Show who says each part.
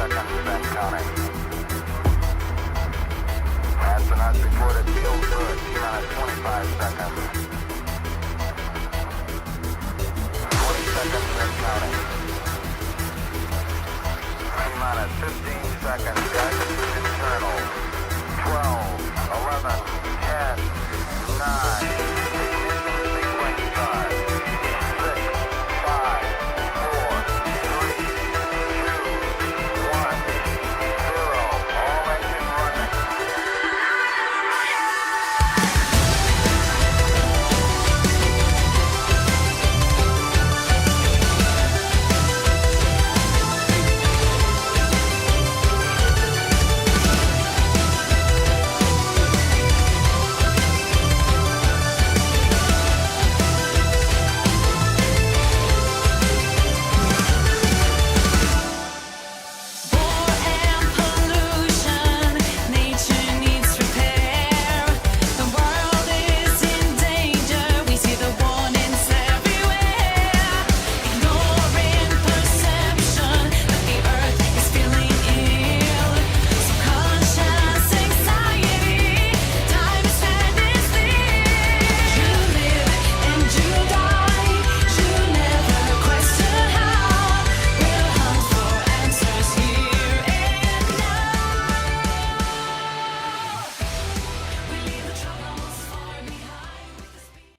Speaker 1: seconds and counting. Astronauts report it feels good. T-minus 25 seconds. 20 seconds and counting. T-minus 15 seconds. Guidance internal. 12, 11, 10, 9,